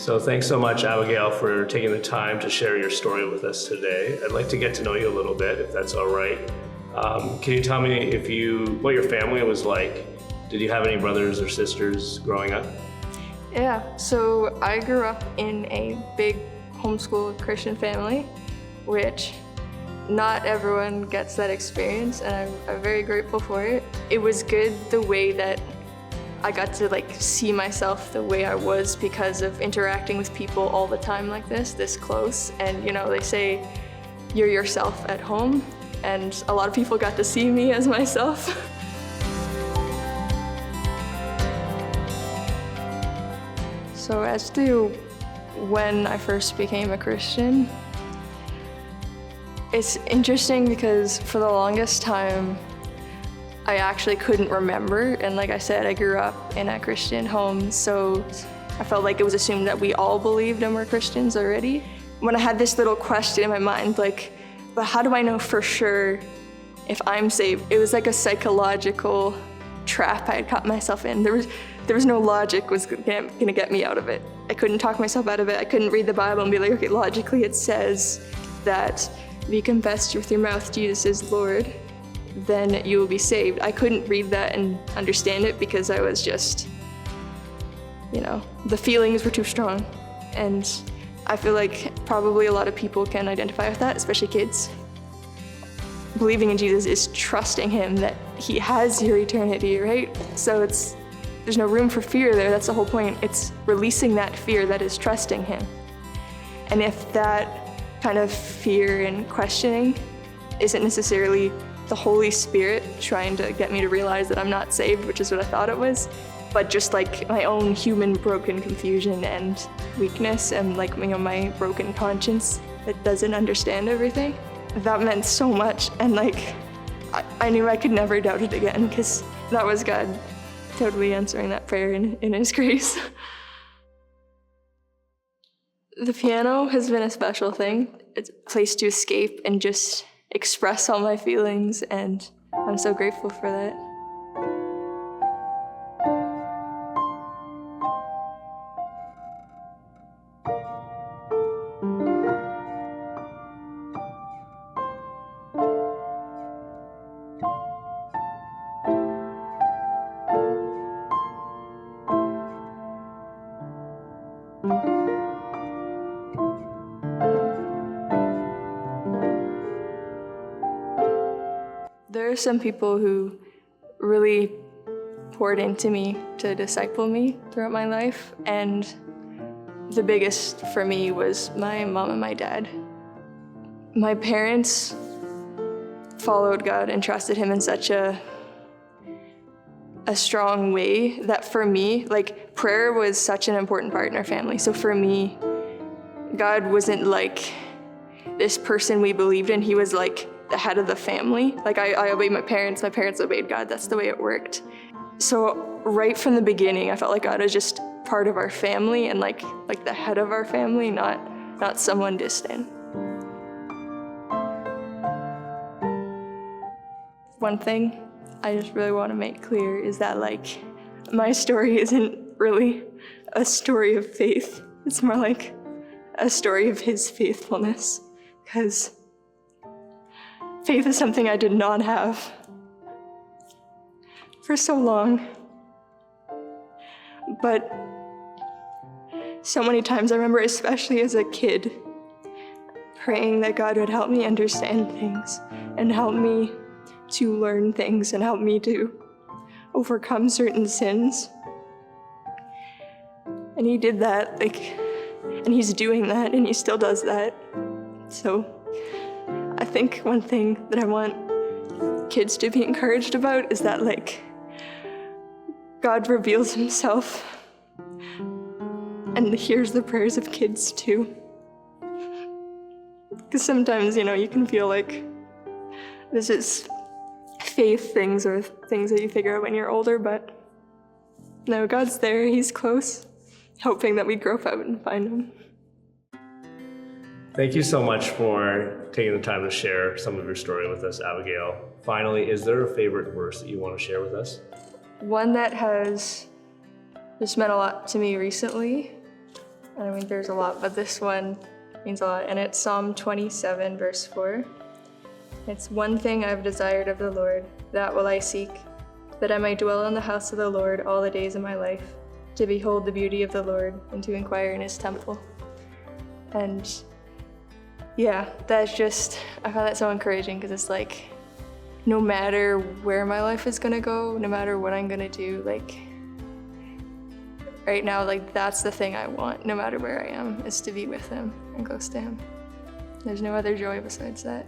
So thanks so much, Abigail, for taking the time to share your story with us today. I'd like to get to know you a little bit, if that's all right. Can you tell me what your family was like? Did you have any brothers or sisters growing up? Yeah, so I grew up in a big homeschool Christian family, which not everyone gets that experience, and I'm very grateful for it. It was good the way that I got to see myself the way I was because of interacting with people all the time like this close. And they say you're yourself at home, and a lot of people got to see me as myself. So as to when I first became a Christian, it's interesting because for the longest time, I actually couldn't remember. And like I said, I grew up in a Christian home, so I felt like it was assumed that we all believed and were Christians already. When I had this little question in my mind, but how do I know for sure if I'm saved? It was like a psychological trap I had caught myself in. There was no logic was gonna get me out of it. I couldn't talk myself out of it. I couldn't read the Bible and be like, okay, logically it says that if you confess with your mouth Jesus is Lord, then you will be saved. I couldn't read that and understand it because I was just, the feelings were too strong. And I feel like probably a lot of people can identify with that, especially kids. Believing in Jesus is trusting him that he has your eternity, right? So there's no room for fear there. That's the whole point. It's releasing that fear that is trusting him. And if that kind of fear and questioning isn't necessarily the Holy Spirit trying to get me to realize that I'm not saved, which is what I thought it was, but just my own human broken confusion and weakness and my broken conscience that doesn't understand everything. That meant so much, and I knew I could never doubt it again because that was God totally answering that prayer in his grace. The piano has been a special thing. It's a place to escape and just express all my feelings, and I'm so grateful for that. There are some people who really poured into me to disciple me throughout my life, and the biggest for me was my mom and my dad. My parents followed God and trusted him in such a strong way that for me, prayer was such an important part in our family. So for me, God wasn't this person we believed in. He was the head of the family. I obeyed my parents obeyed God. That's the way it worked. So right from the beginning, I felt like God was just part of our family and like the head of our family, not someone distant. One thing I just really want to make clear is that my story isn't really a story of faith. It's more like a story of his faithfulness, because faith is something I did not have for so long. But so many times I remember, especially as a kid, praying that God would help me understand things and help me to learn things and help me to overcome certain sins. And he did that, and he's doing that, and he still does that. So I think one thing that I want kids to be encouraged about is that God reveals himself and hears the prayers of kids too. Because sometimes, you can feel like this is faith things or things that you figure out when you're older, but no, God's there, he's close, hoping that we grow up and find him. Thank you so much for taking the time to share some of your story with us, Abigail. Finally, is there a favorite verse that you want to share with us? One that has just meant a lot to me recently I mean, there's a lot, but this one means a lot. And it's Psalm 27, verse 4. It's one thing I've desired of the Lord, that will I seek, that I might dwell in the house of the Lord all the days of my life, to behold the beauty of the Lord and to inquire in his temple. And yeah, that's just, I find that so encouraging because it's like, no matter where my life is gonna go, no matter what I'm gonna do, like right now, like that's the thing I want, no matter where I am, is to be with him and close to him. There's no other joy besides that.